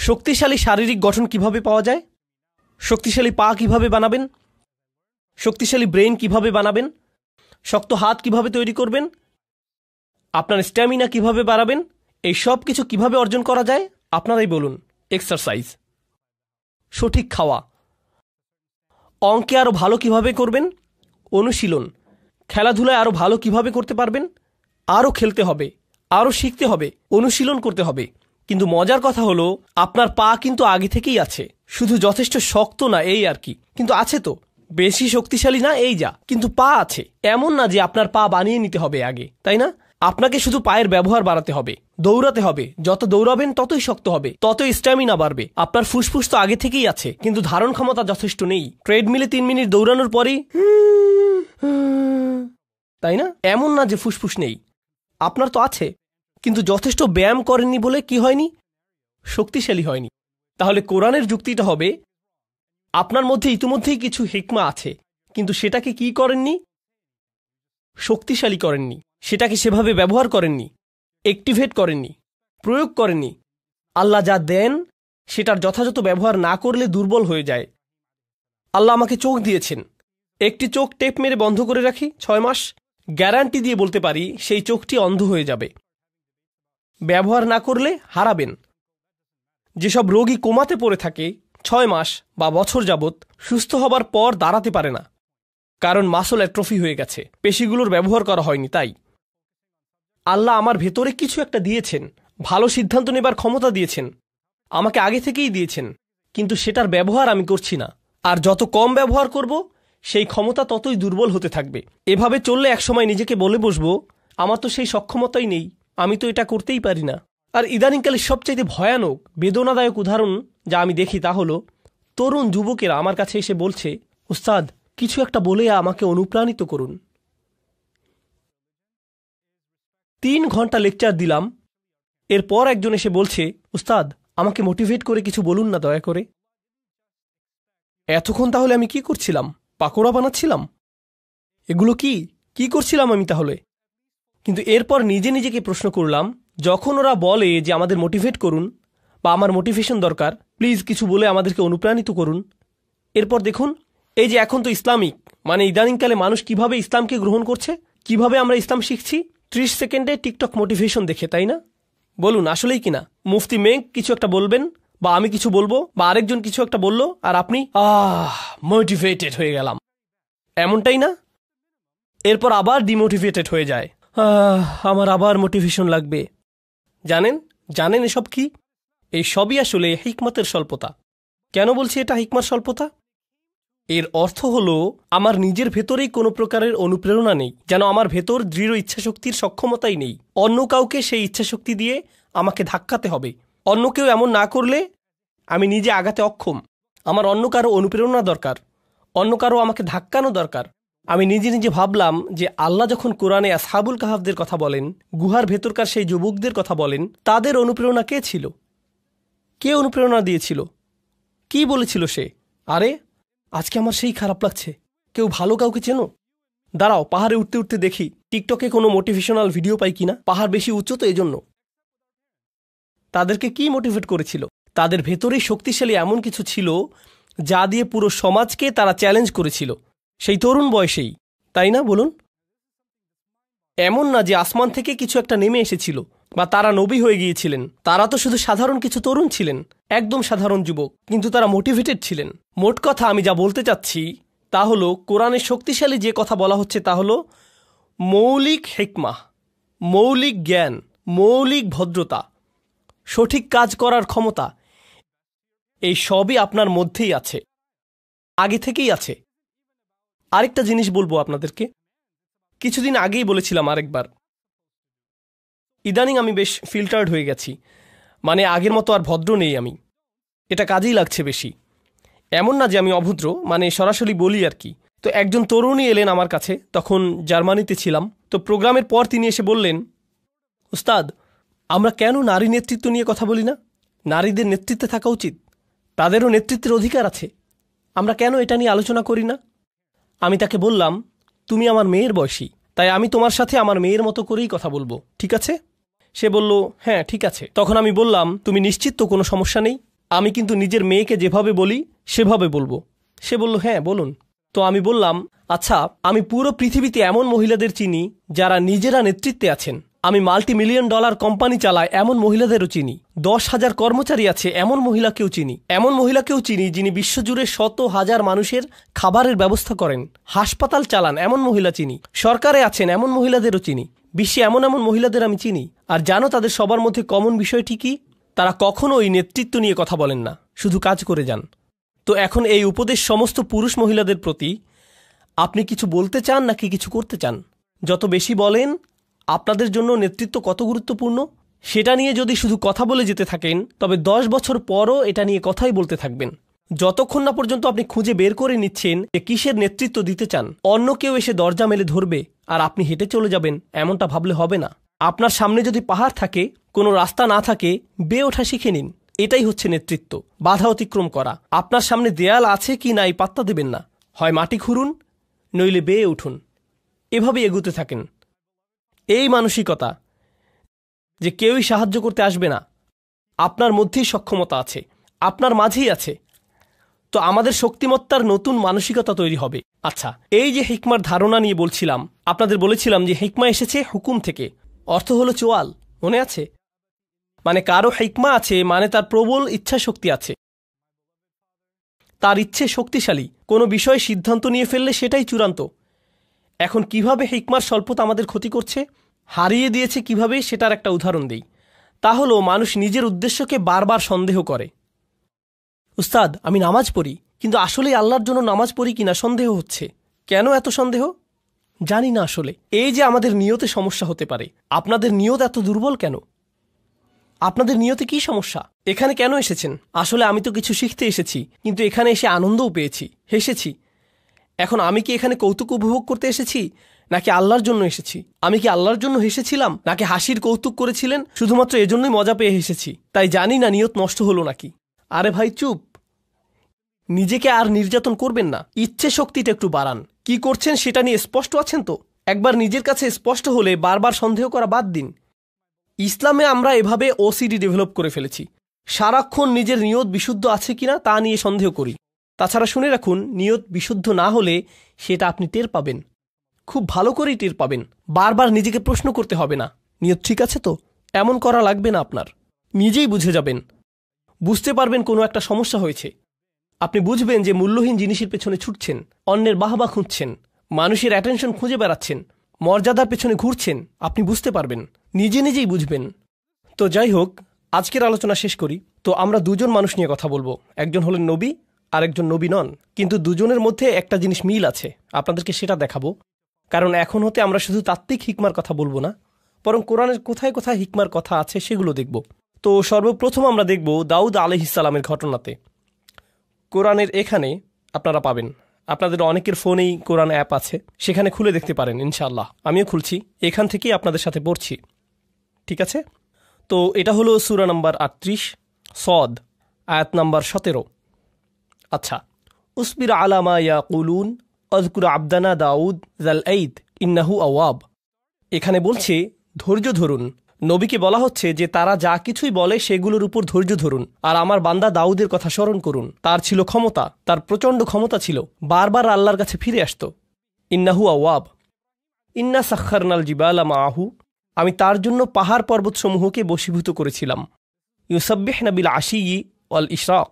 শক্তিশালী শারীরিক গঠন কিভাবে পাওয়া যায়, শক্তিশালী পা কিভাবে বানাবেন, শক্তিশালী ব্রেন কিভাবে বানাবেন, শক্ত হাত কিভাবে তৈরি করবেন, আপনার স্ট্যামিনা কিভাবে বাড়াবেন, এই সব কিছু কিভাবে অর্জন করা যায় আপনারাই বলুন। এক্সারসাইজ, সঠিক খাওয়া, অঙ্কে আরও ভালো কিভাবে করবেন, অনুশীলন, খেলাধুলায় আরও ভালো কিভাবে করতে পারবেন, আরও খেলতে হবে, আরও শিখতে হবে, অনুশীলন করতে হবে। কিন্তু মজার কথা হলো আপনার পা কিন্তু আগে থেকেই আছে, শুধু যথেষ্ট শক্ত না এই আর কি, কিন্তু আছে তো, বেশি শক্তিশালী না এই যা, কিন্তু পা আছে। এমন না যে আপনার পা বানিয়ে নিতে হবে আগে, তাই না? আপনাকে শুধু পায়ের ব্যবহার বাড়াতে হবে, দৌড়াতে হবে, যত দৌড়াবেন ততই শক্ত হবে, ততই স্ট্যামিনা বাড়বে। আপনার ফুসফুস তো আগে থেকেই আছে, কিন্তু ধারণ ক্ষমতা যথেষ্ট নেই। ট্রেডমিলে 3 মিনিট দৌড়ানোর পরেই তাই না? এমন না যে ফুসফুস নেই, আপনার তো আছে, কিন্তু যথেষ্ট ব্যায়াম করেননি বলে কি হয়নি, শক্তিশালী হয়নি। তাহলে কোরআনের যুক্তিটা হবে আপনার মধ্যে ইতিমধ্যেই কিছু হিকমা আছে, কিন্তু সেটাকে কি করেননি, শক্তিশালী করেননি, সেটাকে সেভাবে ব্যবহার করেননি, অ্যাক্টিভেট করেননি, প্রয়োগ করেননি। আল্লাহ যা দেন সেটার যথাযথ ব্যবহার না করলে দুর্বল হয়ে যায়। আল্লাহ আমাকে চোখ দিয়েছেন, একটি চোখ টেপ মেরে বন্ধ করে রাখি 6 মাস, গ্যারান্টি দিয়ে বলতে পারি সেই চোখটি অন্ধ হয়ে যাবে। ব্যবহার না করলে হারাবেন। যেসব রোগী কোমাতে পড়ে থাকে 6 মাস বা বছর যাবৎ, সুস্থ হবার পর দাঁড়াতে পারে না, কারণ মাসল অ্যাট্রফি হয়ে গেছে, পেশিগুলোর ব্যবহার করা হয়নি। তাই আল্লাহ আমার ভেতরে কিছু একটা দিয়েছেন, ভালো সিদ্ধান্ত নেবার ক্ষমতা দিয়েছেন, আমাকে আগে থেকেই দিয়েছেন, কিন্তু সেটার ব্যবহার আমি করছি না। আর যত কম ব্যবহার করব সেই ক্ষমতা ততই দুর্বল হতে থাকবে। এভাবে চললে একসময় নিজেকে বলে বসবো আমার তো সেই সক্ষমতাই নেই, আমি তো এটা করতেই পারি না। আর ইদানিংকালে সবচাইতে ভয়ানক বেদনাদায়ক উদাহরণ যা আমি দেখি তা হলো তরুণ যুবকেরা আমার কাছে এসে বলছে, উস্তাদ কিছু একটা বলে আমাকে অনুপ্রাণিত করুন। 3 ঘন্টা লেকচার দিলাম, এরপর একজন এসে বলছে, উস্তাদ আমাকে মোটিভেট করে কিছু বলুন না দয়া করে। এতক্ষণ তাহলে আমি কি করছিলাম? পাকোড়া বানাচ্ছিলাম? এগুলো কি করছিলাম আমি তাহলে? কিন্তু এরপর নিজে নিজেকে প্রশ্ন করলাম, যখন ওরা বলে যে আমাদের মোটিভেট করুন বা আমার মোটিভেশন দরকার, প্লিজ কিছু বলে আমাদেরকে অনুপ্রাণিত করুন, এরপর দেখুন এই যে এখন তো ইসলামিক মানে ইদানিংকালে মানুষ কিভাবে ইসলামকে গ্রহণ করছে, কিভাবে আমরা ইসলাম শিখছি 30 সেকেন্ডে টিকটক মোটিভেশন দেখে, তাই না? বলুন আসলেই কিনা? মুফতি মেঘ কিছু একটা বলবেন বা আমি কিছু বলবো বা আরেকজন কিছু একটা বলল আর আপনি মোটিভেটেড হয়ে গেলাম, এমনটাই না? এরপর আবার ডিমোটিভেটেড হয়ে যায়, আমার আবার মোটিভেশন লাগবে। জানেন এসব কি? এই সবই আসলে হিকমতের স্বল্পতা। কেন বলছি এটা হিকমার স্বল্পতা? এর অর্থ হলো আমার নিজের ভেতরেই কোনো প্রকারের অনুপ্রেরণা নেই, যেন আমার ভেতর দৃঢ় ইচ্ছাশক্তির সক্ষমতাই নেই। অন্য কাউকে সেই ইচ্ছাশক্তি দিয়ে আমাকে ধাক্কাতে হবে। অন্য কেউ এমন না করলে আমি নিজে আগাতে অক্ষম। আমার অন্য কারো অনুপ্রেরণা দরকার, অন্য কারো আমাকে ধাক্কানো দরকার। আমি নিজে নিজে ভাবলাম যে আল্লাহ যখন কোরআনে আসহাবুল কাহাফদের কথা বলেন, গুহার ভেতরকার সেই যুবকদের কথা বলেন, তাদের অনুপ্রেরণা কে ছিল? কে অনুপ্রেরণা দিয়েছিল? কি বলেছিল সে? আরে আজকে আমার সেই খারাপ লাগছে, কেউ ভালো কাউকে চেনো? দাঁড়াও পাহাড়ে উঠতে উঠতে দেখি টিকটকে কোনো মোটিভেশনাল ভিডিও পাই কিনা। পাহাড় বেশি উচ্চ তো এজন্য। তাদেরকে কি মোটিভেট করেছিল? তাদের ভেতরেই শক্তিশালী এমন কিছু ছিল যা দিয়ে পুরো সমাজকে তারা চ্যালেঞ্জ করেছিল, সেই তরুণ বয়সেই, তাই না? বলুন, এমন না যে আসমান থেকে কিছু একটা নেমে এসেছিল বা তারা নবী হয়ে গিয়েছিলেন। তারা তো শুধু সাধারণ কিছু তরুণ ছিলেন, একদম সাধারণ যুবক, কিন্তু তারা মোটিভেটেড ছিলেন। মোট কথা আমি যা বলতে চাচ্ছি তা হলো কোরআনের শক্তিশালী যে কথা বলা হচ্ছে তা হলো মৌলিক হিকমা, মৌলিক জ্ঞান, মৌলিক ভদ্রতা, সঠিক কাজ করার ক্ষমতা, এই সবই আপনার মধ্যেই আছে, আগে থেকেই আছে। আরেকটা জিনিস বলবো আপনাদেরকে, কিছুদিন আগেই বলেছিলাম আরেকবার, ইদানিং আমি বেশ ফিল্টার্ড হয়ে গেছি, মানে আগের মতো আর ভদ্র নেই আমি, এটা কাজেই লাগছে বেশি। এমন না যে আমি অভদ্র, মানে সরাসরি বলি আর কি। তো একজন তরুণী এলেন আমার কাছে, তখন জার্মানিতে ছিলাম। তো প্রোগ্রামের পর তিনি এসে বললেন, উস্তাদ আমরা কেন নারী নেতৃত্ব নিয়ে কথা বলি না? নারীদের নেতৃত্বে থাকা উচিত, তাদেরও নেতৃত্বের অধিকার আছে, আমরা কেন এটা নিয়ে আলোচনা করি না? আমি তাকে বললাম, তুমি আমার মেয়ের বয়সী, তাই আমি তোমার সাথে আমার মেয়ের মতো করেই কথা বলবো, ঠিক আছে? সে বলল, হ্যাঁ ঠিক আছে। তখন আমি বললাম, তুমি নিশ্চিত তো কোনো সমস্যা নেই? আমি কিন্তু নিজের মেয়েকে যেভাবে বলি সেভাবে বলবো। সে বলল, হ্যাঁ বলুন। তো আমি বললাম, আচ্ছা, আমি পুরো পৃথিবীতে এমন মহিলাদের চিনি যারা নিজেরা নেতৃত্বে আছেন। আমি $multi-million কোম্পানি চালাই এমন মহিলাদেরও চিনি। 10,000 কর্মচারী আছে এমন মহিলাকেও চিনি। এমন মহিলাকেও চিনি যিনি বিশ্বজুড়ে শত হাজার মানুষের খাবারের ব্যবস্থা করেন। হাসপাতাল চালান এমন মহিলা চিনি। সরকারে আছেন এমন মহিলাদেরও চিনি। বিশ্বে এমন এমন মহিলাদের আমি চিনি। আর জানো তাদের সবার মধ্যে কমন বিষয়টি কি? তারা কখনোই নেতৃত্ব নিয়ে কথা বলেন না, শুধু কাজ করে যান। তো এখন এই উপদেশ সমস্ত পুরুষ মহিলাদের প্রতি, আপনি কিছু বলতে চান নাকি কিছু করতে চান? যত বেশি বলেন আপনাদের জন্য নেতৃত্ব কত গুরুত্বপূর্ণ সেটা নিয়ে যদি শুধু কথা বলে যেতে থাকেন, তবে 10 বছর পরও এটা নিয়ে কথাই বলতে থাকবেন, যতক্ষণ না পর্যন্ত আপনি খুঁজে বের করে নিচ্ছেন যে কিসের নেতৃত্ব দিতে চান। অন্য কেউ এসে দরজা মেলে ধরবে আর আপনি হেঁটে চলে যাবেন, এমনটা ভাবলে হবে না। আপনার সামনে যদি পাহাড় থাকে, কোনো রাস্তা না থাকে, বেয়ে ওঠা শিখে নিন। এটাই হচ্ছে নেতৃত্ব, বাধা অতিক্রম করা। আপনার সামনে দেয়াল আছে কি নাই পাত্তা দেবেন না, হয় মাটি খুঁড়ুন নইলে বেয়ে উঠুন, এভাবেই এগুতে থাকেন। এই মানসিকতা যে কেউই সাহায্য করতে আসবে না, আপনার মধ্যেই সক্ষমতা আছে, আপনার মাঝেই আছে। তো আমাদের শক্তিমত্তার নতুন মানসিকতা তৈরি হবে। আচ্ছা, এই যে হিকমার ধারণা নিয়ে বলছিলাম, আপনাদের বলেছিলাম যে হিকমা এসেছে হুকুম থেকে, অর্থ হলো চোয়াল, মনে আছে? মানে কারো হিকমা আছে মানে তার প্রবল ইচ্ছা শক্তি আছে, তার ইচ্ছে শক্তিশালী। কোনো বিষয়ে সিদ্ধান্ত নিয়ে ফেললে সেটাই চূড়ান্ত। এখন কিভাবে হিকমার স্বল্পতা আমাদের ক্ষতি করছে, হারিয়ে দিয়েছে কিভাবে, সেটার একটা উদাহরণ দিই। তা হলো মানুষ নিজের উদ্দেশ্যকে বারবার সন্দেহ করে। উস্তাদ, আমি নামাজ পড়ি, কিন্তু আসলেই আল্লাহর জন্য নামাজ পড়ি কিনা সন্দেহ হচ্ছে। কেন এত সন্দেহ? জানি না আসলে। এই যে আমাদের নিয়তে সমস্যা হতে পারে। আপনাদের নিয়ত এত দুর্বল কেন? আপনাদের নিয়তে কি সমস্যা? এখানে কেন এসেছেন? আসলে আমি তো কিছু শিখতে এসেছি, কিন্তু এখানে এসে আনন্দও পেয়েছি, হেসেছি। এখন আমি কি এখানে কৌতুক উপভোগ করতে এসেছি নাকি আল্লাহর জন্য এসেছি? আমি কি আল্লাহর জন্য হেসেছিলাম নাকি হাসির কৌতুক করেছিলেন শুধুমাত্র এজন্যই মজা পেয়ে হেসেছি? তাই জানি না নিয়ত নষ্ট হলো নাকি। আরে ভাই চুপ, নিজেকে আর নির্যাতন করবেন না, ইচ্ছে শক্তিটা একটু বাড়ান। কি করছেন সেটা নিয়ে স্পষ্ট আছেন তো? একবার নিজের কাছে স্পষ্ট হলে বারবার সন্দেহ করা বাদ দিন। ইসলামে আমরা এভাবে ওসিডি ডেভেলপ করে ফেলেছি, সারাক্ষণ নিজের নিয়ত বিশুদ্ধ আছে কিনা তা নিয়ে সন্দেহ করি। তাছাড়া শুনে রাখুন, নিয়ত বিশুদ্ধ না হলে সেটা আপনি টের পাবেন, খুব ভালো করেই টের পাবেন। বারবার নিজেকে প্রশ্ন করতে হবে না, নিয়ত ঠিক আছে তো? এমন করা লাগবে না আপনার, নিজেই বুঝে যাবেন। বুঝতে পারবেন কোনো একটা সমস্যা হয়েছে। আপনি বুঝবেন যে মূল্যহীন জিনিসের পেছনে ছুটছেন, অন্যের বাহবা খুঁজছেন, মানুষের অ্যাটেনশন খুঁজে বেড়াচ্ছেন, মর্যাদার পেছনে ঘুরছেন। আপনি বুঝতে পারবেন, নিজে নিজেই বুঝবেন। তো যাই হোক, আজকের আলোচনা শেষ করি। তো আমরা দুজন মানুষ নিয়ে কথা বলবো, একজন হলেন নবী আর একজন নবী নন, কিন্তু দুজনের মধ্যে একটা জিনিস মিল আছে, আপনাদেরকে সেটা দেখাবো। কারণ এখন হতে আমরা শুধু তাত্ত্বিক হিকমার কথা বলবো না, বরং কোরআনের কোথায় কোথায় হিকমার কথা আছে সেগুলো দেখব। তো সর্বপ্রথম আমরা দেখব দাউদ আলাইহিস সালামের ঘটনাতে। কোরআনের এখানে আপনারা পাবেন, আপনাদের অনেকের ফোনেই কোরআন অ্যাপ আছে, সেখানে খুলে দেখতে পারেন ইনশাআল্লাহ। আমিও খুলছি, এখান থেকেই আপনাদের সাথে পড়ছি, ঠিক আছে? তো এটা হলো সূরা নাম্বার 38 সদ, আয়াত নাম্বার 17। আচ্ছা, উসবির আলা মা ইয়াকুলুন আযকুর আবদানা দাউদ যাল আইদ ইন্নাহু আওয়াব। এখানে বলছে ধৈর্য ধরুন। নবীকে বলা হচ্ছে যে তারা যা কিছুই বলে সেগুলোর উপর ধৈর্য ধরুন, আর আমার বান্দা দাউদের কথা স্মরণ করুন। তার ছিল ক্ষমতা, তার প্রচণ্ড ক্ষমতা ছিল, বারবার আল্লাহর কাছে ফিরে আসত। ইন্নাহু আওয়াব। ইন্না সাখখারনাল জিবালা মাআহু, আমি তার জন্য পাহাড় পর্বতসমূহকে বশীভূত করেছিলাম। ইউসাব্বিহনা বিল আশিয়্যি ওয়াল ইশরাক,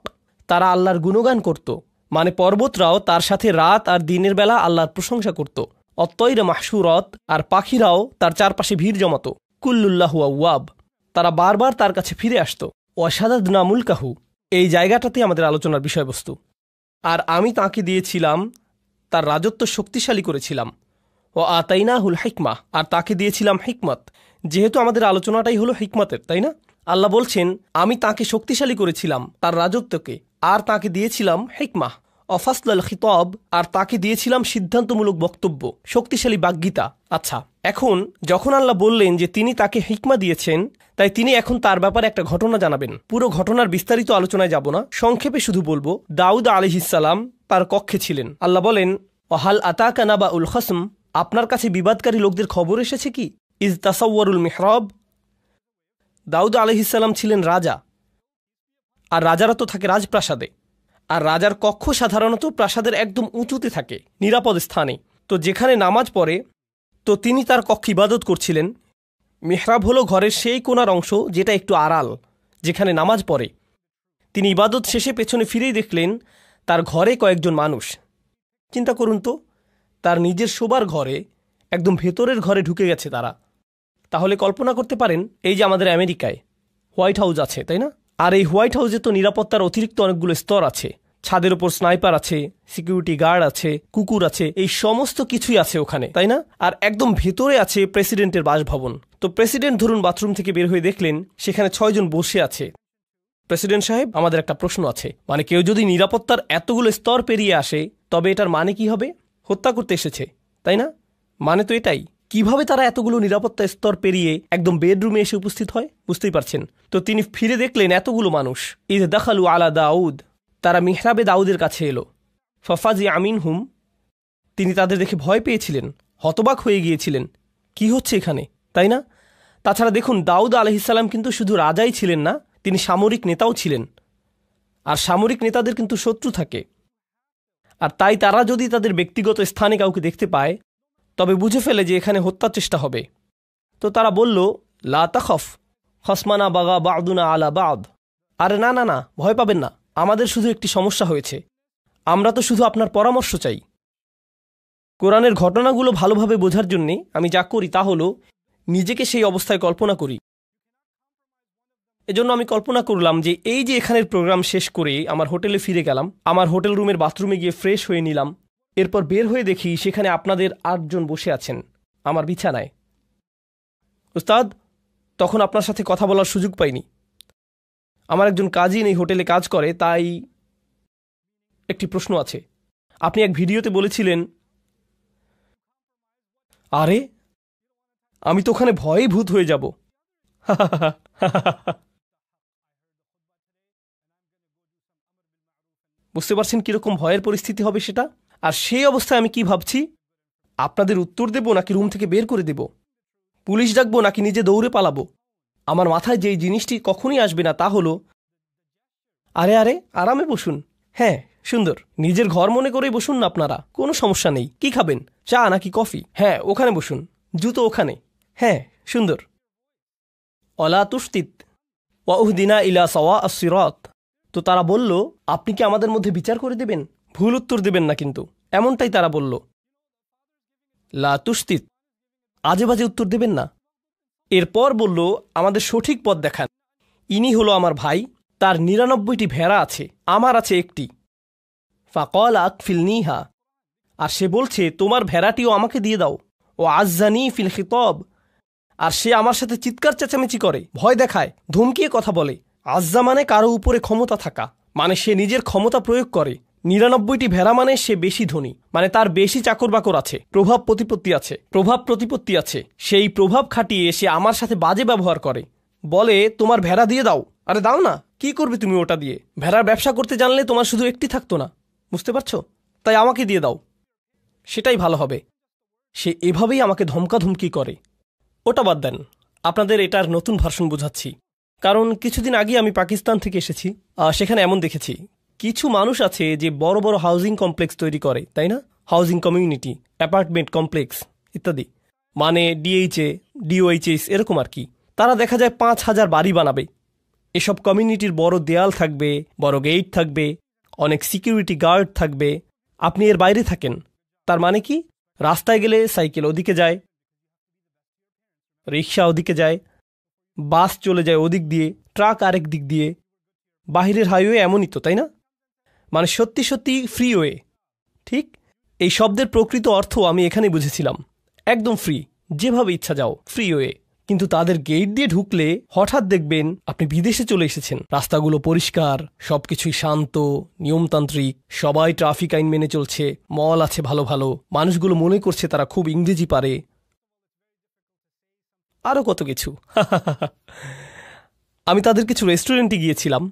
তারা আল্লাহর গুণগান করত, মানে পর্বতরাও তার সাথে রাত আর দিনের বেলা আল্লাহর প্রশংসা করত। অত্তয়রা মাহশুরত, আর পাখিরাও তার চারপাশে ভিড় জমাত। কুল্লুল্লাহু আওয়াব, তারা বারবার তার কাছে ফিরে আসত। ওয়াশাদাদনা মুলকাহু, এই জায়গাটাতে আমাদের আলোচনার বিষয়বস্তু। আর আমি তাকে দিয়েছিলাম, তার রাজত্ব শক্তিশালী করেছিলাম। ও আতাইনাহুল হিকমা, আর তাকে দিয়েছিলাম হিকমত। যেহেতু আমাদের আলোচনাটাই হলো হিকমতের, তাই না? আল্লাহ বলছেন আমি তাকে শক্তিশালী করেছিলাম, তার রাজত্বকে, আর তাকে দিয়েছিলাম হিকমা অফাসলাল খিতাব, আর তাকে দিয়েছিলাম সিদ্ধান্তমূলক বক্তব্য, শক্তিশালী বাগ্মিতা। আচ্ছা, এখন যখন আল্লাহ বললেন যে তিনি তাকে হিকমা দিয়েছেন, তাই তিনি এখন তার ব্যাপারে একটা ঘটনা জানাবেন। পুরো ঘটনার বিস্তারিত আলোচনায় যাব না, সংক্ষেপে শুধু বলবো দাউদ আলাইহিস সালাম তার কক্ষে ছিলেন। আল্লাহ বলেন ওয়াহাল আতাকা নাবাউল খসম, আপনার কাছে বিবাদকারী লোকদের খবর এসেছে কি? ইজ তাসাওয়ারুল মিহরাব, দাউদ আলাইহিস সালাম ছিলেন রাজা, আর রাজারা তো থাকে রাজপ্রাসাদে, আর রাজার কক্ষ সাধারণত প্রাসাদের একদম উঁচুতে থাকে, নিরাপদ স্থানে। তো যেখানে নামাজ পড়ে, তো তিনি তার কক্ষে ইবাদত করছিলেন। মেহরাব হলো ঘরের সেই কোণার অংশ যেটা একটু আড়াল, যেখানে নামাজ পড়ে। তিনি ইবাদত শেষে পেছনে ফিরেই দেখলেন তার ঘরে কয়েকজন মানুষ। চিন্তা করুন তো, তার নিজের শোবার ঘরে, একদম ভেতরের ঘরে ঢুকে গেছে তারা। তাহলে কল্পনা করতে পারেন, এই যে আমাদের আমেরিকায় হোয়াইট হাউস আছে, তাই না? আর এই হোয়াইট হাউসে তো নিরাপত্তার অতিরিক্ত অনেকগুলো স্তর আছে। ছাদের ওপর স্নাইপার আছে, সিকিউরিটি গার্ড আছে, কুকুর আছে, এই সমস্ত কিছুই আছে ওখানে, তাই না? আর একদম ভেতরে আছে প্রেসিডেন্টের বাসভবন। তো প্রেসিডেন্ট ধরুন বাথরুম থেকে বের হয়ে দেখলেন সেখানে 6 জন বসে আছে। প্রেসিডেন্ট সাহেব, আমাদের একটা প্রশ্ন আছে, মানে কেউ যদি নিরাপত্তার এতগুলো স্তর পেরিয়ে আসে, তবে এটার মানে কি হবে? হত্যা করতে এসেছে, তাই না? মানে তো এটাই। কিভাবে তারা এতগুলো নিরাপত্তা স্তর পেরিয়ে একদম বেডরুমে এসে উপস্থিত হয়, বুঝতেই পারছেন। তো তিনি ফিরে দেখলেন এতগুলো মানুষ। ইদ দাখালু আলা দাউদ, তারা মিহরাবে দাউদের কাছে এলো। ফাফাজি আমিনহুম, তিনি তাদের দেখে ভয় পেয়েছিলেন, হতবাক হয়ে গিয়েছিলেন, কি হচ্ছে এখানে, তাই না? তাছাড়া দেখুন, দাউদ আলাইহিসসালাম কিন্তু শুধু রাজাই ছিলেন না, তিনি সামরিক নেতাও ছিলেন। আর সামরিক নেতাদের কিন্তু শত্রু থাকে। আর তাই তারা যদি তাদের ব্যক্তিগত স্থানে কাউকে দেখতে পায়, তবে বুঝে ফেলে যে এখানে হত্যার চেষ্টা হবে। তো তারা বলল, লা তাখফ খসমানা বাগা বাদুনা আলা বাদ। আরে না না না, ভয় পাবেন না, আমাদের শুধু একটি সমস্যা হয়েছে, আমরা তো শুধু আপনার পরামর্শ চাই। কোরআনের ঘটনাগুলো ভালোভাবে বোঝার জন্যে আমি যা করি তা হলো নিজেকে সেই অবস্থায় কল্পনা করি। এজন্য আমি কল্পনা করলাম যে এই যে এখানের প্রোগ্রাম শেষ করে আমার হোটেলে ফিরে গেলাম, আমার হোটেল রুমের বাথরুমে গিয়ে ফ্রেশ হয়ে নিলাম, এরপর বের হয়ে দেখি সেখানে আপনাদের 8 জন বসে আছেন আমার বিছানায়। উস্তাদ, তখন আপনার সাথে কথা বলার সুযোগ পাইনি। আমার একজন কাজিন এই হোটেলে কাজ করে, তাই একটি প্রশ্ন আছে। আপনি এক ভিডিওতে বলেছিলেন, আরে আমি তো ওখানে ভয়ে ভূত হয়ে যাব। বুঝতে পারছেন কিরকম ভয়ের পরিস্থিতি হবে সেটা? আর সেই অবস্থায় আমি কি ভাবছি, আপনাদের উত্তর দেব নাকি রুম থেকে বের করে দেব, পুলিশ ডাকবো নাকি নিজে দৌড়ে পালাবো? আমার মাথায় যেই জিনিসটি কখনই আসবে না তা হলো, আরে আরে আরামে বসুন, হ্যাঁ সুন্দর, নিজের ঘর মনে করেই বসুন না আপনারা, কোনো সমস্যা নেই। কি খাবেন, চা নাকি কফি? হ্যাঁ ওখানে বসুন, জুতো ওখানে, হ্যাঁ সুন্দর। অলা তুস্তিত ওয়াউহদিনা ইলা সাওয়া আস-সিরাত। তো তারা বলল, আপনি কি আমাদের মধ্যে বিচার করে দেবেন? ভুল উত্তর দেবেন না কিন্তু, এমনটাই তারা বলল। লা তুস্তিত, আজে বাজে উত্তর দেবেন না। এরপর বলল, আমাদের সঠিক পথ দেখান। ইনি হলো আমার ভাই, তার 99টি ভেড়া আছে, আমার আছে একটি। ফাকাল আকফিলনিহা, আর সে বলছে তোমার ভেড়াটিও আমাকে দিয়ে দাও। ও আজ্জানি ফিল খিতাব, আর সে আমার সাথে চিৎকার চেঁচামেচি করে, ভয় দেখায়, ধমকিয়ে কথা বলে। আজ্জা মানে কারো উপরে ক্ষমতা থাকা, মানে সে নিজের ক্ষমতা প্রয়োগ করে। 99টি ভেড়া মানে সে বেশি ধনী, মানে তার বেশি চাকর বাকর আছে, প্রভাব প্রতিপত্তি আছে। সেই প্রভাব খাটিয়ে সে আমার সাথে বাজে ব্যবহার করে, বলে তোমার ভেড়া দিয়ে দাও। আরে দাও না, কি করবে তুমি ওটা দিয়ে? ভেড়ার ব্যবসা করতে জানলে তোমার শুধু একটি থাকতো না, বুঝতে পারছো? তাই আমাকে দিয়ে দাও, সেটাই ভালো হবে। সে এভাবেই আমাকে ধমকাধমকি করে। ওটা বাদ দেন, আপনাদের এটার নতুন ভার্সন বোঝাচ্ছি। কারণ কিছুদিন আগে আমি পাকিস্তান থেকে এসেছি, সেখানে এমন দেখেছি কিছু মানুষ আছে যে বড় বড় হাউজিং কমপ্লেক্স তৈরি করে, তাই না? হাউজিং কমিউনিটি, অ্যাপার্টমেন্ট কমপ্লেক্স ইত্যাদি, মানে ডিএইচএ, ডিওএইচএস এরকম আর কি। তারা দেখা যায় 5000 বাড়ি বানাবে। এসব কমিউনিটির বড় দেয়াল থাকবে, বড় গেট থাকবে, অনেক সিকিউরিটি গার্ড থাকবে। আপনি এর বাইরে থাকেন, তার মানে কি? রাস্তায় গেলে সাইকেল ওদিকে যায়, রিক্সা ওদিকে যায়, বাস চলে যায় ওদিক দিয়ে, ট্রাক আরেক দিক দিয়ে। বাহিরের হাইওয়ে এমনই তো, তাই না? মানে সত্যি সত্যি ফ্রিওয়ে। ঠিক এই শব্দের প্রকৃত অর্থ আমি এখানে বুঝেছিলাম, একদম ফ্রি, যেভাবে ইচ্ছা যাও, ফ্রিওয়ে। কিন্তু তাদের গেট দিয়ে ঢুকলে হঠাৎ দেখবেন আপনি বিদেশে চলে এসেছেন। রাস্তাগুলো পরিষ্কার, সবকিছুই শান্ত, নিয়মতান্ত্রিক, সবাই ট্রাফিক আইন মেনে চলছে, মল আছে ভালো ভালো, মানুষগুলো মনে করছে তারা খুব ইংরেজি পারে, আরও কত কিছু। আমি তাদের কিছু রেস্টুরেন্টে গিয়েছিলাম,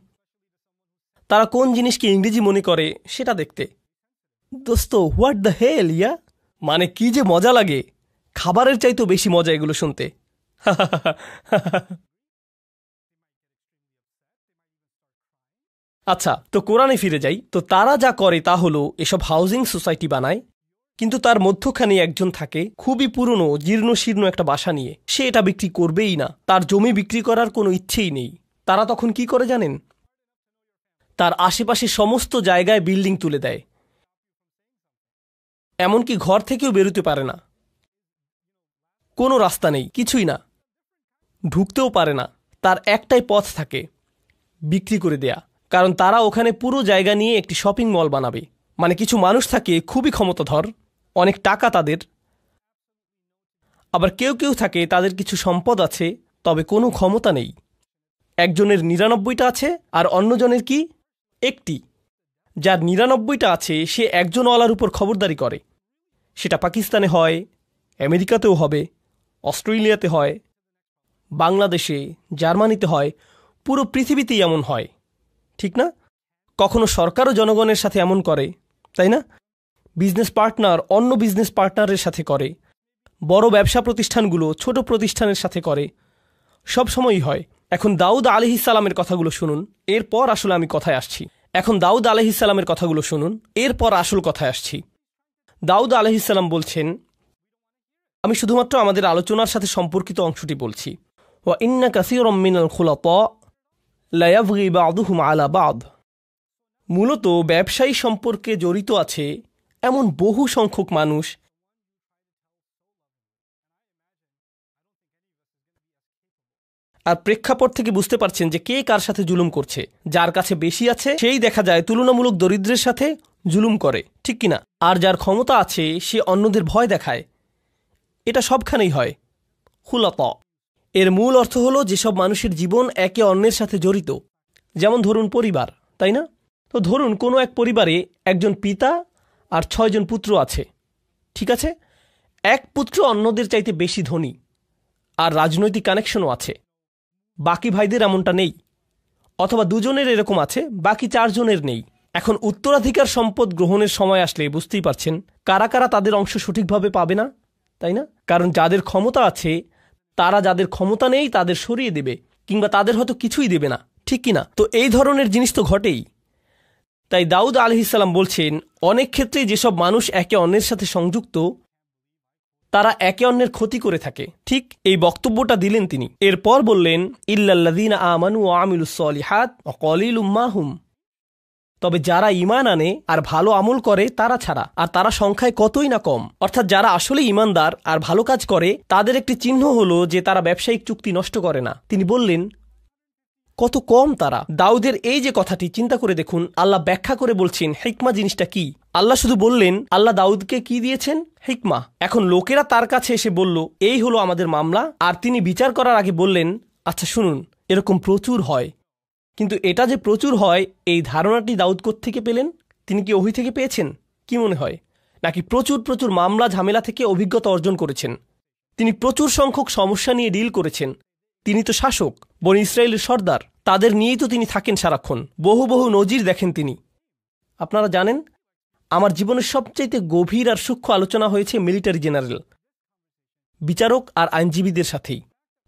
তারা কোন জিনিসকে ইংরেজি মনে করে সেটা দেখতে। দোস্ত, হোয়াট দ্য হেল ইয়া, মানে কি যে মজা লাগে, খাবারের চাইতেও বেশি মজা এগুলো শুনতে। আচ্ছা, তো কোরআনে ফিরে যাই। তো তারা যা করে তা হলো এসব হাউজিং সোসাইটি বানায়, কিন্তু তার মধ্যখানে একজন থাকে খুবই পুরনো জীর্ণ শীর্ণ একটা বাসা নিয়ে। সে এটা বিক্রি করবেই না, তার জমি বিক্রি করার কোনো ইচ্ছেই নেই। তারা তখন কি করে জানেন? তার আশেপাশে সমস্ত জায়গায় বিল্ডিং তুলে দেয়, এমনকি ঘর থেকেও বেরোতে পারে না, কোনো রাস্তা নেই, কিছুই না, ঢুকতেও পারে না। তার একটাই পথ থাকে, বিক্রি করে দেয়া। কারণ তারা ওখানে পুরো জায়গা নিয়ে একটি শপিং মল বানাবে। মানে কিছু মানুষ থাকে খুবই ক্ষমতাধর, অনেক টাকা তাদের, আবার কেউ কেউ থাকে তাদের কিছু সম্পদ আছে তবে কোনো ক্ষমতা নেই। একজনের ৯৯টা আছে আর অন্যজনের কি একটি। যার ৯৯টা আছে সে একজনওয়ালার উপর খবরদারি করে। সেটা পাকিস্তানে হয়, আমেরিকাতেও হবে, অস্ট্রেলিয়াতে হয়, বাংলাদেশে, জার্মানিতে হয়, পুরো পৃথিবীতেই এমন হয়, ঠিক না? কখনো সরকারও জনগণের সাথে এমন করে, তাই না? বিজনেস পার্টনার অন্য বিজনেস পার্টনারের সাথে করে, বড় ব্যবসা প্রতিষ্ঠানগুলো ছোট প্রতিষ্ঠানের সাথে করে, সব সময়ই হয়। এখন দাউদ আলাইহিসসালামের কথাগুলো শুনুন, এরপর আসলে আমি কথায় আসছি। এখন দাউদ আলাইহিসসালামের কথাগুলো শুনুন, এরপর আসল কথায় আসছি। দাউদ আলাইহিসসালাম বলছেন, আমি শুধুমাত্র আমাদের আলোচনার সাথে সম্পর্কিত অংশটি বলছি। ওয়া ইন্না কাসীরাম মিনাল খুলাতা লা ইয়াবগি বা'দুহুম আলা বা'দ। মূলত ব্যবসায়ী সম্পর্কে জড়িত আছে এমন বহু সংখ্যক মানুষ আর প্রেক্ষাপট থেকে বুঝতে পারছেন যে কে কার সাথে জুলুম করছে। যার কাছে বেশি আছে সেই দেখা যায় তুলনামূলক দরিদ্রের সাথে জুলুম করে, ঠিক কিনা? আর যার ক্ষমতা আছে সে অন্যদের ভয় দেখায়। এটা সবখানেই হয়। খুলাতা এর মূল অর্থ হলো যেসব মানুষের জীবন একে অন্যের সাথে জড়িত। যেমন ধরুন পরিবার, তাই না? তো ধরুন কোনো এক পরিবারে একজন পিতা আর ৬ জন পুত্র আছে, ঠিক আছে? এক পুত্র অন্যদের চাইতে বেশি ধনী আর রাজনৈতিক কানেকশনও আছে, বাকি ভাইদের এমনটা নেই। অথবা দুজনের এরকম আছে, বাকি ৪ জনের নেই। এখন উত্তরাধিকার সম্পদ গ্রহণের সময় আসলে বুঝতেই পারছেন কারা কারা তাদের অংশ সঠিকভাবে পাবে না, তাই না? কারণ যাদের ক্ষমতা আছে তারা যাদের ক্ষমতা নেই তাদের সরিয়ে দেবে, কিংবা তাদের হয়তো কিছুই দেবে না, ঠিক কিনা? তো এই ধরনের জিনিস তো ঘটেই। তাই দাউদ আলাইহিসসালাম বলছেন, অনেক ক্ষেত্রেই যেসব মানুষ একে অন্যের সাথে সংযুক্ত তারা একে অন্যের ক্ষতি করে থাকে। ঠিক এই বক্তব্যটা দিলেন তিনি। এরপর বললেন, ইল্লাল্লাযীনা আমানু ওয়া আমিলুস সলিহাত ওয়া কলিলুম মা হুম। তবে যারা ঈমান আনে আর ভালো আমল করে তারা ছাড়া, আর তারা সংখ্যায় কতই না কম। অর্থাৎ যারা আসলে ঈমানদার আর ভালো কাজ করে তাদের একটি চিহ্ন হলো যে তারা ব্যবসায়িক চুক্তি নষ্ট করে না। তিনি বললেন কত কম তারা। দাউদের এই যে কথাটি চিন্তা করে দেখুন, আল্লাহ ব্যাখ্যা করে বলছেন হিকমা জিনিসটা কি। আল্লাহ শুধু বললেন, আল্লাহ দাউদকে কি দিয়েছেন? হিকমা। এখন লোকেরা তার কাছে এসে বলল, এই হলো আমাদের মামলা, আর তিনি বিচার করার আগে বললেন, আচ্ছা শুনুন, এরকম প্রচুর হয়। কিন্তু এটা যে প্রচুর হয় এই ধারণাটি দাউদ কোত্থেকে পেলেন? তিনি কি ওহী থেকে পেয়েছেন? কি মনে হয়? নাকি প্রচুর প্রচুর মামলা ঝামেলা থেকে অভিজ্ঞতা অর্জন করেছেন? তিনি প্রচুর সংখ্যক সমস্যা নিয়ে ডিল করেছেন। তিনি তো শাসক, বনি ইসরায়েলের সর্দার, তাদের নিয়েই তো তিনি থাকেন সারাক্ষণ। বহু বহু নজির দেখেন তিনি। আপনারা জানেন, আমার জীবনের সবচাইতে গভীর আর সূক্ষ্ম আলোচনা হয়েছে মিলিটারি জেনারেল, বিচারক আর আইনজীবীদের সাথেই।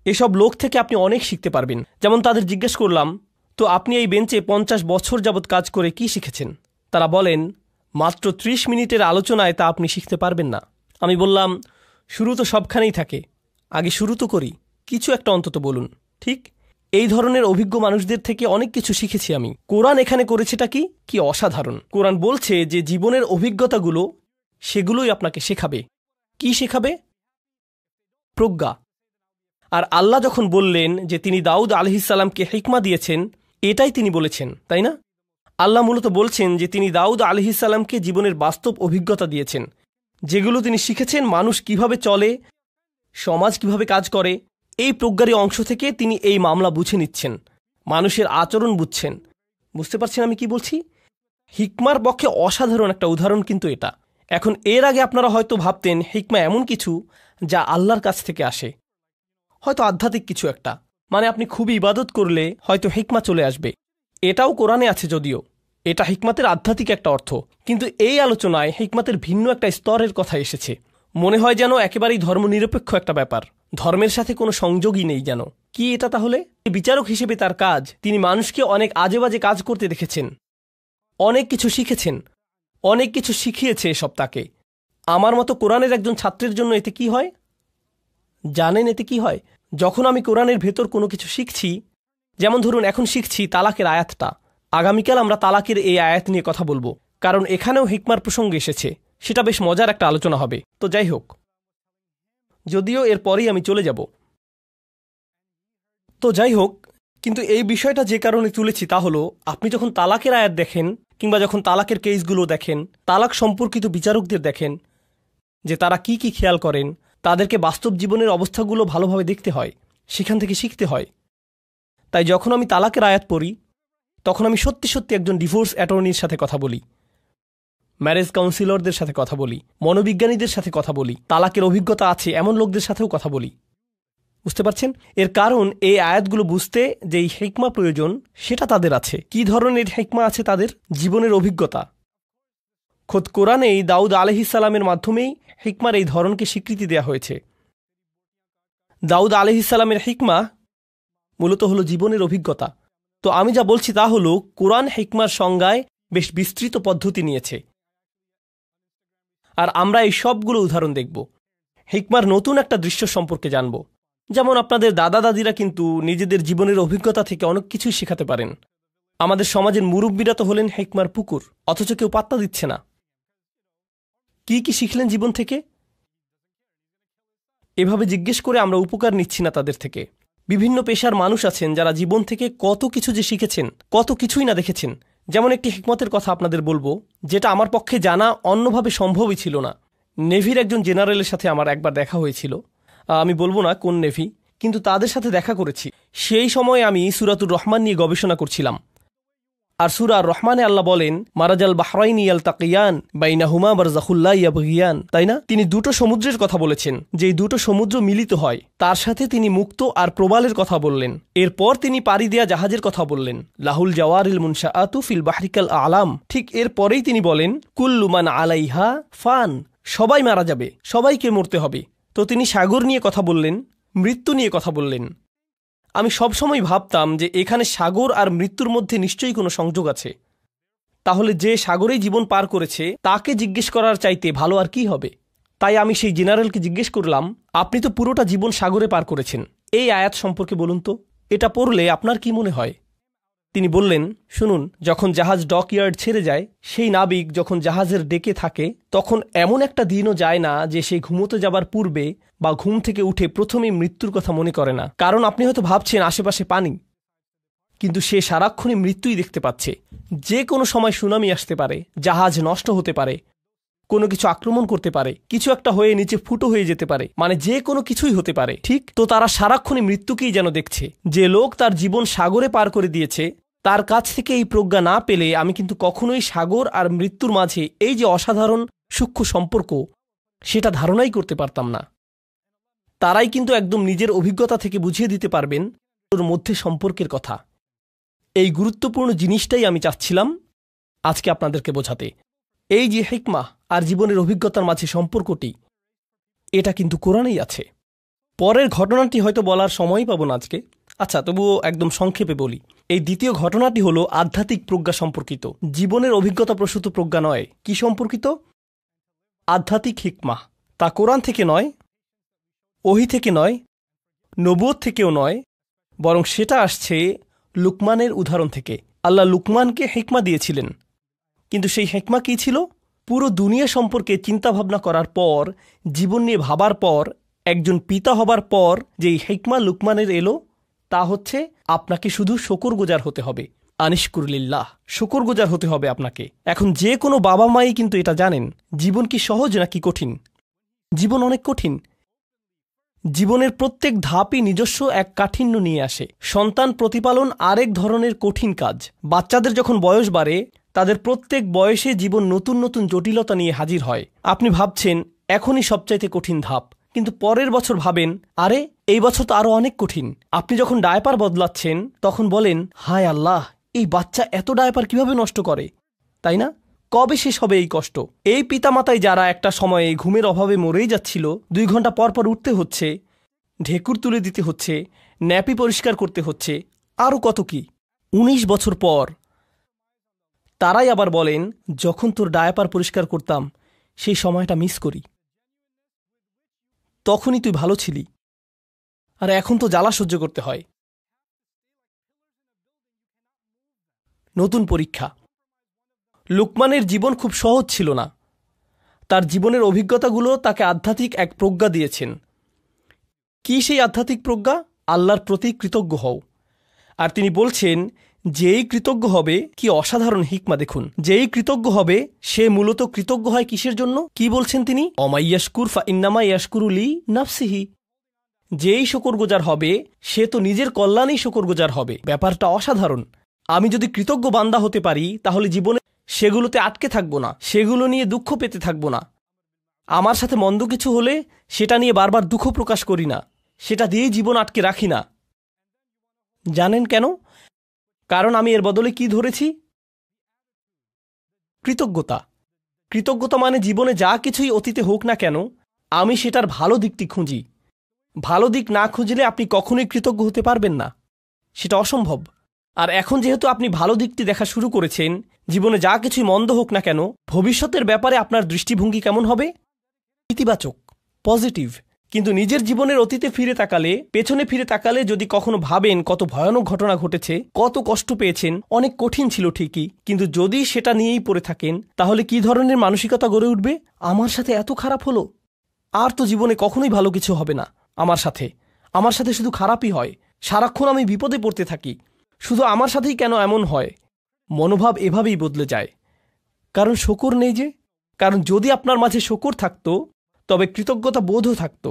এসব লোক থেকে আপনি অনেক শিখতে পারবেন। যেমন তাদের জিজ্ঞেস করলাম, তো আপনি এই বেঞ্চে ৫০ বছর যাবৎ কাজ করে কি শিখেছেন? তারা বলেন, মাত্র ৩০ মিনিটের আলোচনায় তা আপনি শিখতে পারবেন না। আমি বললাম, শুরু তো সবখানেই থাকে, আগে শুরু তো করি, কিছু একটা অন্তত বলুন। ঠিক এই ধরনের অভিজ্ঞ মানুষদের থেকে অনেক কিছু শিখেছি আমি। কোরআন এখানে করেছেটা কি অসাধারণ। কোরআন বলছে যে জীবনের অভিজ্ঞতাগুলো সেগুলোই আপনাকে শেখাবে। কি শেখাবে? প্রজ্ঞা। আর আল্লাহ যখন বললেন যে তিনি দাউদ আলাইহিসসালামকে হিকমা দিয়েছেন, এটাই তিনি বলেছেন, তাই না? আল্লাহ মূলত বলছেন যে তিনি দাউদ আলাইহিসসালামকে জীবনের বাস্তব অভিজ্ঞতা দিয়েছেন, যেগুলো তিনি শিখেছেন মানুষ কিভাবে চলে, সমাজ কিভাবে কাজ করে। এই প্রজ্ঞারই অংশ থেকে তিনি এই মামলা বুঝে নিচ্ছেন, মানুষের আচরণ বুঝছেন। বুঝতে পারছেন আমি কি বলছি? হিকমার পক্ষে অসাধারণ একটা উদাহরণ কিন্তু এটা। এখন এর আগে আপনারা হয়তো ভাবতেন হিকমা এমন কিছু যা আল্লাহর কাছ থেকে আসে, হয়তো আধ্যাত্মিক কিছু একটা, মানে আপনি খুবই ইবাদত করলে হয়তো হিকমা চলে আসবে। এটাও কোরআনে আছে, যদিও এটা হিকমাতের আধ্যাত্মিক একটা অর্থ। কিন্তু এই আলোচনায় হিকমাতের ভিন্ন একটা স্তরের কথা এসেছে। মনে হয় যেন একেবারেই ধর্মনিরপেক্ষ একটা ব্যাপার। ধর্মের সাথে কোনো সংযোগই নেই যেন। কি এটা তাহলে? বিচারক হিসেবে তার কাজ, তিনি মানুষকে অনেক আজে বাজে কাজ করতে দেখেছেন, অনেক কিছু শিখেছেন, অনেক কিছু শিখিয়েছে এসব তাকে। আমার মতো কোরআনের একজন ছাত্রের জন্য এতে কি হয় জানেন? এতে কি হয়, যখন আমি কোরআনের ভেতর কোনো কিছু শিখছি, যেমন ধরুন এখন শিখছি তালাকের আয়াতটা, আগামীকাল আমরা তালাকের এই আয়াত নিয়ে কথা বলবো, কারণ এখানেও হিকমার প্রসঙ্গ এসেছে। সেটা বেশ মজার একটা আলোচনা হবে। তো যাই হোক, যদিও এরপরেই আমি চলে যাব। তো যাই হোক, কিন্তু এই বিষয়টা যে কারণে তুলেছি তা হলো, আপনি যখন তালাকের আয়াত দেখেন কিংবা যখন তালাকের কেসগুলো দেখেন, তালাক সম্পর্কিত বিচারকদের দেখেন যে তারা কি কি খেয়াল করেন, তাদেরকে বাস্তব জীবনের অবস্থাগুলো ভালোভাবে দেখতে হয়, সেখান থেকে শিখতে হয়। তাই যখন আমি তালাকের আয়াত পড়ি, তখন আমি সত্যি সত্যি একজন ডিভোর্স অ্যাটর্নির সাথে কথা বলি, ম্যারেজ কাউন্সিলরদের সাথে কথা বলি, মনোবিজ্ঞানীদের সাথে কথা বলি, তালাকের অভিজ্ঞতা আছে এমন লোকদের সাথেও কথা বলি। বুঝতে পারছেন? এর কারণ এই আয়াতগুলো বুঝতে যেই হিকমা প্রয়োজন সেটা তাদের আছে। কি ধরনের হিকমা আছে তাদের? জীবনের অভিজ্ঞতা। খোদ কোরআনেই দাউদ আলাইহিস সালামের মাধ্যমেই হিকমার এই ধরনকে স্বীকৃতি দেয়া হয়েছে। দাউদ আলাইহিস সালামের হিকমা মূলত হলো জীবনের অভিজ্ঞতা। তো আমি যা বলছি তা হলো, কোরআন হিকমার সংজ্ঞায় বেশ বিস্তৃত পদ্ধতি নিয়েছে, আর আমরা এই সবগুলো উদাহরণ দেখব। হিকমার নতুন একটা দৃশ্য সম্পর্কে জানব। যেমন আপনাদের দাদা দাদিরা কিন্তু নিজেদের জীবনের অভিজ্ঞতা থেকে অনেক কিছুই শেখাতে পারেন। আমাদের সমাজের মুরব্বীরা তো হলেন হিকমার পুকুর, অথচ কেউ পাত্তা দিচ্ছে না। কি কি শিখলেন জীবন থেকে? এভাবে জিজ্ঞেস করে আমরা উপকার নিচ্ছি না তাদের থেকে। বিভিন্ন পেশার মানুষ আছেন যারা জীবন থেকে কত কিছু যে শিখেছেন, কত কিছুই না দেখেছেন। যেমন একটি হিকমতের কথা আপনাদের বলবো, যেটা আমার পক্ষে জানা অন্যভাবে সম্ভবই ছিল না। নেভির একজন জেনারেলের সাথে আমার একবার দেখা হয়েছিল। আমি বলবো না কোন নেভি, কিন্তু তাদের সাথে দেখা করেছি। সেই সময় আমি সূরাতুর রহমান নিয়ে গবেষণা করছিলাম। আর সূরা আর রহমানে আল্লাহ বলেন, মারাজাল বাহরাইনি ইয়ালতাকিয়ান বাইনাহুমা বারযাখুল লা ইয়াবগিয়ান, তাই না? তিনি দুটো সমুদ্রের কথা বলেছেন, যেই দুটো সমুদ্র মিলিত হয়। তার সাথে তিনি মুক্ত আর প্রবালের কথা বললেন। এরপর তিনি পাড়ি দেয়া জাহাজের কথা বললেন, লাহুল জাওয়ারিল মুনশাআতু ফিল বাহরিকাল আলাম। ঠিক এরপরেই তিনি বলেন, কুল্লু মান আলাইহা ফান, সবাই মারা যাবে, সবাইকে মরতে হবে। তো তিনি সাগর নিয়ে কথা বললেন, মৃত্যু নিয়ে কথা বললেন। আমি সবসময় ভাবতাম যে এখানে সাগর আর মৃত্যুর মধ্যে নিশ্চয়ই কোনো সংযোগ আছে। তাহলে যে সাগরেই জীবন পার করেছে তাকে জিজ্ঞেস করার চাইতে ভালো আর কি হবে? তাই আমি সেই জেনারেলকে জিজ্ঞেস করলাম, আপনি তো পুরোটা জীবন সাগরে পার করেছেন, এই আয়াত সম্পর্কে বলুন তো, এটা পড়লে আপনার কি মনে হয়? তিনি বললেন, শুনুন, যখন জাহাজ ডকইয়ার্ড ছেড়ে যায়, সেই নাবিক যখন জাহাজের ডেকে থাকে, তখন এমন একটা দিনও যায় না যে সে ঘুমোতে যাবার পূর্বে বা ঘুম থেকে উঠে প্রথমেই মৃত্যুর কথা মনে করে না। কারণ আপনি হয়তো ভাবছেন আশেপাশে পানি, কিন্তু সে সারাক্ষণই মৃত্যুই দেখতে পাচ্ছে। যে কোনো সময় সুনামি আসতে পারে, জাহাজ নষ্ট হতে পারে, কোনো কিছু আক্রমণ করতে পারে, কিছু একটা হয়ে নিচে ফুটো হয়ে যেতে পারে, মানে যে কোনো কিছুই হতে পারে। ঠিক তো তারা সারাক্ষণই মৃত্যুকেই যেন দেখছে। যে লোক তার জীবন সাগরে পার করে দিয়েছে, তার কাছ থেকে এই প্রজ্ঞা না পেলে আমি কিন্তু কখনোই সাগর আর মৃত্যুর মাঝে এই যে অসাধারণ সূক্ষ্ম সম্পর্ক, সেটা ধারণাই করতে পারতাম না। তারাই কিন্তু একদম নিজের অভিজ্ঞতা থেকে বুঝিয়ে দিতে পারবেন ওর মধ্যে সম্পর্কের কথা। এই গুরুত্বপূর্ণ জিনিসটাই আমি চাচ্ছিলাম আজকে আপনাদেরকে বোঝাতে। এই যে হিকমা আর জীবনের অভিজ্ঞতার মাঝে সম্পর্কটি, এটা কিন্তু কোরআনেই আছে। পরের ঘটনাটি হয়তো বলার সময়ই পাবো না আজকে। আচ্ছা, তবুও একদম সংক্ষেপে বলি। এই দ্বিতীয় ঘটনাটি হলো আধ্যাত্মিক প্রজ্ঞা সম্পর্কিত, জীবনের অভিজ্ঞতা প্রসূত প্রজ্ঞা নয়। কি সম্পর্কিত? আধ্যাত্মিক হিকমা। তা কোরআন থেকে নয়, ওহী থেকে নয়, নবুয়ত থেকেও নয়, বরং সেটা আসছে লুকমানের উদাহরণ থেকে। আল্লাহ লুকমানকে হিকমা দিয়েছিলেন, কিন্তু সেই হিকমা কী ছিল? পুরো দুনিয়া সম্পর্কে চিন্তাভাবনা করার পর, জীবন নিয়ে ভাবার পর, একজন পিতা হবার পর যেই হিকমা লুকমানের এলো, তা হচ্ছে আপনাকে শুধু শুকরগুজার হতে হবে। আনিশকুরলিল্লাহ, শুকরগুজার হতে হবে আপনাকে। এখন যে কোনো বাবা মাই কিন্তু এটা জানেন, জীবন কি সহজ নাকি কঠিন? জীবন অনেক কঠিন। জীবনের প্রত্যেক ধাপই নিজস্ব এক কাঠিন্য নিয়ে আসে। সন্তান প্রতিপালন আরেক ধরনের কঠিন কাজ। বাচ্চাদের যখন বয়স বাড়ে, তাদের প্রত্যেক বয়সে জীবন নতুন নতুন জটিলতা নিয়ে হাজির হয়। আপনি ভাবছেন এখনই সবচাইতে কঠিন ধাপ, কিন্তু পরের বছর ভাবেন, আরে এই বছর তো আরো অনেক কঠিন। আপনি যখন ডায়পার বদলাচ্ছেন, তখন বলেন, হায় আল্লাহ, এই বাচ্চা এত ডায়পার কিভাবে নষ্ট করে, তাই না? কবে শেষ হবে এই কষ্ট? এই পিতামাতাই যারা একটা সময়ে ঘুমের অভাবে মরেই যাচ্ছিল, 2 ঘন্টা পর পর উঠতে হচ্ছে, ঢেকুর তুলে দিতে হচ্ছে, ন্যাপি পরিষ্কার করতে হচ্ছে, আরও কত কি। 19 বছর পর তারাই আবার বলেন, যখন তোর ডায়াপার পরিষ্কার করতাম সেই সময়টা মিস করি, তখনই তুই ভালো ছিলি, আর এখন তো জ্বালা সহ্য করতে হয়। নতুন পরীক্ষা। লুকমানের জীবন খুব সহজ ছিল না। তার জীবনের অভিজ্ঞতাগুলো তাকে আধ্যাত্মিক এক প্রজ্ঞা দিয়েছেন। কি সেই আধ্যাত্মিক প্রজ্ঞা? আল্লাহর প্রতি কৃতজ্ঞ হও। আর তিনি বলছেন, যেই কৃতজ্ঞ হবে, কি অসাধারণ হিকমা দেখুন, যেই কৃতজ্ঞ হবে সে মূলত কৃতজ্ঞ হয় কিসের জন্য? কি বলছেন তিনি? অমাইয়াশকুর ফা ইন্নামা ইয়াশকুরুলি নাফসিহি। যেই শকরগুজার হবে সে তো নিজের কল্যাণেই শকরগুজার হবে। ব্যাপারটা অসাধারণ। আমি যদি কৃতজ্ঞ বান্দা হতে পারি তাহলে জীবনে সেগুলোতে আটকে থাকবো না, সেগুলো নিয়ে দুঃখ পেতে থাকবো না। আমার সাথে মন্দ কিছু হলে সেটা নিয়ে বারবার দুঃখ প্রকাশ করি না, সেটা দিয়েই জীবন আটকে রাখি না। জানেন কেন? কারণ আমি এর বদলে কি ধরেছি? কৃতজ্ঞতা। কৃতজ্ঞতা মানে জীবনে যা কিছুই অতীতে হোক না কেন, আমি সেটার ভালো দিকটি খুঁজি। ভালো দিক না খুঁজলে আপনি কখনোই কৃতজ্ঞ হতে পারবেন না, সেটা অসম্ভব। আর এখন যেহেতু আপনি ভালো দিকটি দেখা শুরু করেছেন, জীবনে যা কিছুই মন্দ হোক না কেন, ভবিষ্যতের ব্যাপারে আপনার দৃষ্টিভঙ্গি কেমন হবে? ইতিবাচক, পজিটিভ। কিন্তু নিজের জীবনের অতীতে ফিরে তাকালে, পেছনে ফিরে তাকালে যদি কখনো ভাবেন কত ভয়ানক ঘটনা ঘটেছে, কত কষ্ট পেয়েছেন, অনেক কঠিন ছিল ঠিকই, কিন্তু যদি সেটা নিয়েই পড়ে থাকেন, তাহলে কি ধরনের মানসিকতা গড়ে উঠবে? আমার সাথে এত খারাপ হলো, আর তো জীবনে কখনোই ভালো কিছু হবে না। আমার সাথে শুধু খারাপই হয়। সারাক্ষণ আমি বিপদে পড়তে থাকি, শুধু আমার সাথেই কেন এমন হয়? মনোভাব এভাবেই বদলে যায়। কারণ শকর নেই যে। কারণ যদি আপনার মাঝে শকর থাকত, তবে কৃতজ্ঞতা বোধও থাকত।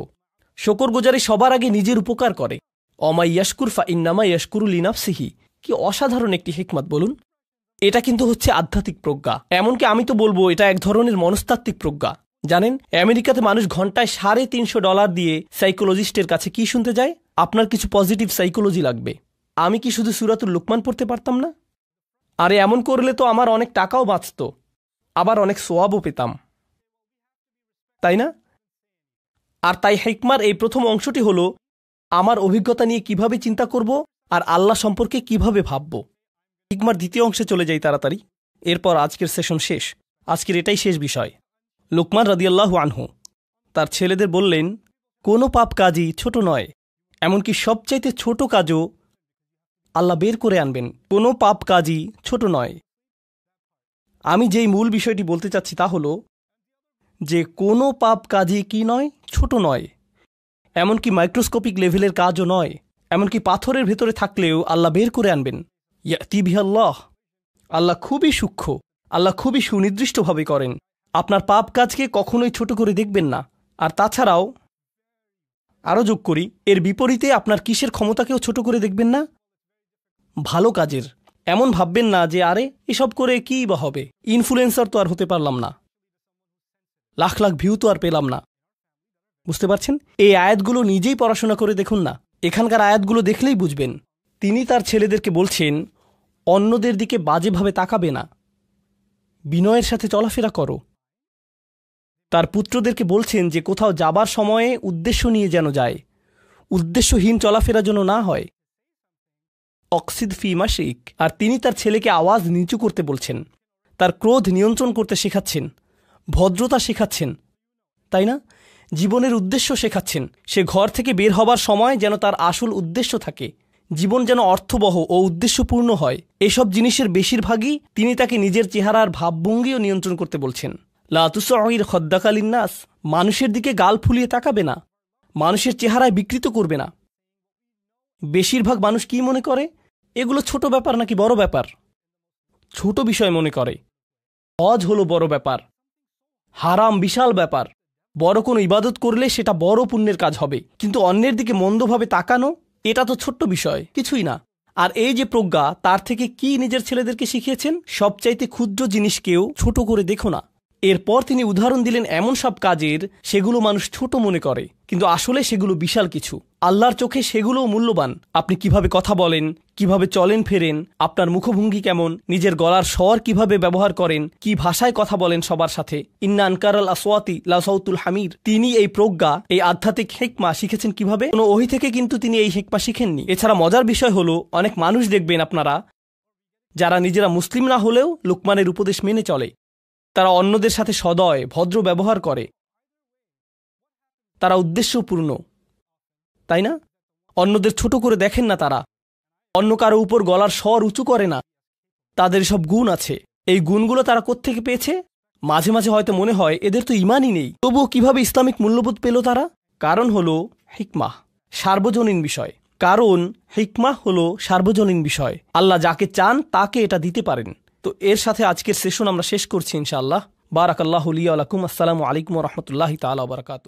শকরগুজারি সবার আগে নিজের উপকার করে। অমা ইয়াশকুর ফা ইন্নামা ইয়াশকুরু লিনাফসিহি। কি অসাধারণ একটি হিকমত বলুন। এটা কিন্তু হচ্ছে আধ্যাত্মিক প্রজ্ঞা। এমনকি আমি তো বলবো এটা এক ধরনের মনস্তাত্ত্বিক প্রজ্ঞা। জানেন, আমেরিকাতে মানুষ ঘন্টায় $350 দিয়ে সাইকোলজিস্টের কাছে কি শুনতে যায়? আপনার কিছু পজিটিভ সাইকোলজি লাগবে। আমি কি শুধু সূরাতুল লুকমান পড়তে পারতাম না? আরে এমন করলে তো আমার অনেক টাকাও বাঁচত, আবার অনেক সোয়াবও পেতাম, তাই না? আর তাই হিকমার এই প্রথম অংশটি হলো আমার অভিজ্ঞতা নিয়ে কিভাবে চিন্তা করব আর আল্লাহ সম্পর্কে কিভাবে ভাবব। হিকমার দ্বিতীয় অংশে চলে যাই তাড়াতাড়ি, এরপর আজকের সেশন শেষ। আজকের এটাই শেষ বিষয়। লুকমান রাদিয়াল্লাহু আনহু তার ছেলেদের বললেন, কোনো পাপ কাজই ছোট নয়, এমনকি সবচাইতে ছোট কাজও আল্লাহ বের করে আনবেন। কোনো পাপ কাজই ছোট নয়। আমি যেই মূল বিষয়টি বলতে চাচ্ছি তা হলো যে কোনো পাপ কাজই কি নয়, ছোট নয়, এমনকি মাইক্রোস্কোপিক লেভেলের কাজও নয়। এমনকি পাথরের ভেতরে থাকলেও আল্লাহ বের করে আনবেন। ইয়াতি বিহাল্লাহ। আল্লাহ খুবই সূক্ষ্ম, আল্লাহ খুবই সুনির্দিষ্টভাবে করেন। আপনার পাপ কাজকে কখনোই ছোট করে দেখবেন না। আর তাছাড়াও আরও যোগ করি, এর বিপরীতে আপনার কিসের ক্ষমতাকেও ছোট করে দেখবেন না? ভালো কাজের। এমন ভাববেন না যে আরে এসব করে কী বা হবে, ইনফ্লুয়েন্সার তো আর হতে পারলাম না, লাখ লাখ ভিউ তো আর পেলাম না। বুঝতে পারছেন? এই আয়াতগুলো নিজেই পড়াশোনা করে দেখুন না, এখানকার আয়াতগুলো দেখলেই বুঝবেন। তিনি তার ছেলেদেরকে বলছেন, অন্যদের দিকে বাজেভাবে তাকাবে না, বিনয়ের সাথে চলাফেরা করো। তার পুত্রদেরকে বলছেন যে কোথাও যাবার সময়ে উদ্দেশ্য নিয়ে যেন যায়, উদ্দেশ্যহীন চলাফেরা যেন না হয়। অক্সিদ ফি মাশিক। আর তিনি তার ছেলেকে আওয়াজ নিচু করতে বলছেন, তার ক্রোধ নিয়ন্ত্রণ করতে শেখাচ্ছেন, ভদ্রতা শেখাচ্ছেন, তাই না? জীবনের উদ্দেশ্য শেখাচ্ছেন। সে ঘর থেকে বের হবার সময় যেন তার আসল উদ্দেশ্য থাকে, জীবন যেন অর্থবহ ও উদ্দেশ্যপূর্ণ হয়। এসব জিনিসের বেশিরভাগই তিনি তাকে নিজের চেহারার ভাবভঙ্গিও নিয়ন্ত্রণ করতে বলছেন। লা তুসঈর খদ্দাকা লিন্নাস। মানুষের দিকে গাল ফুলিয়ে তাকাবে না, মানুষের চেহারায় বিকৃত করবে না। বেশিরভাগ মানুষ কি মনে করে? এগুলো ছোট ব্যাপার নাকি বড় ব্যাপার? ছোট বিষয় মনে করে। হজ হলো বড় ব্যাপার, হারাম বিশাল ব্যাপার। বড় কোনো ইবাদত করলে সেটা বড় পুণ্যের কাজ হবে, কিন্তু অন্যের দিকে মন্দভাবে তাকানো, এটা তো ছোট্ট বিষয়, কিছুই না। আর এই যে প্রজ্ঞা, তার থেকে কি নিজের ছেলেদেরকে শিখিয়েছেন? সবচাইতে ক্ষুদ্র জিনিসকেও ছোট করে দেখো না, এরপর তিনি উদাহরণ দিলেন এমন সব কাজের সেগুলো মানুষ ছোট মনে করে, কিন্তু আসলে সেগুলো বিশাল কিছু। আল্লাহর চোখে সেগুলোও মূল্যবান। আপনি কিভাবে কথা বলেন, কিভাবে চলেন ফেরেন, আপনার মুখভঙ্গি কেমন, নিজের গলার স্বর কিভাবে ব্যবহার করেন, কি ভাষায় কথা বলেন সবার সাথে। ইন্না আনকারাল আসওয়াতি লাসাউতুল হামির। তিনি এই প্রজ্ঞা, এই আধ্যাত্মিক হিকমা শিখেছেন কিভাবে? কোনো ওহী থেকে কিন্তু তিনি এই হিকমা শিখেননি। এছাড়া মজার বিষয় হলো, অনেক মানুষ দেখবেন আপনারা যারা নিজেরা মুসলিম না হলেও লুকমানের উপদেশ মেনে চলে। তারা অন্যদের সাথে সদয়, ভদ্র ব্যবহার করে। তারা উদ্দেশ্যপূর্ণ, তাই না? অন্যদের ছোট করে দেখেন না, তারা অন্য কারো উপর গলার স্বর উঁচু করে না। তাদের সব গুণ আছে। এই গুণগুলো তারা কোত্থেকে পেয়েছে? মাঝে মাঝে হয়তো মনে হয় এদের তো ঈমানই নেই, তবুও কিভাবে ইসলামিক মূল্যবোধ পেল তারা? কারণ হলো হিকমাহ, সার্বজনীন বিষয়। কারণ হিকমাহ হলো সার্বজনীন বিষয়। আল্লাহ যাকে চান তাকে এটা দিতে পারেন। তো এর সাথে আজকের সেশন আমরা শেষ করছি ইনশাআল্লাহ। বারাকাল্লাহু লি ওয়া লাকুম। আসসালামু আলাইকুম ওয়া রাহমাতুল্লাহি তাআলা ওয়া বারাকাতুহু।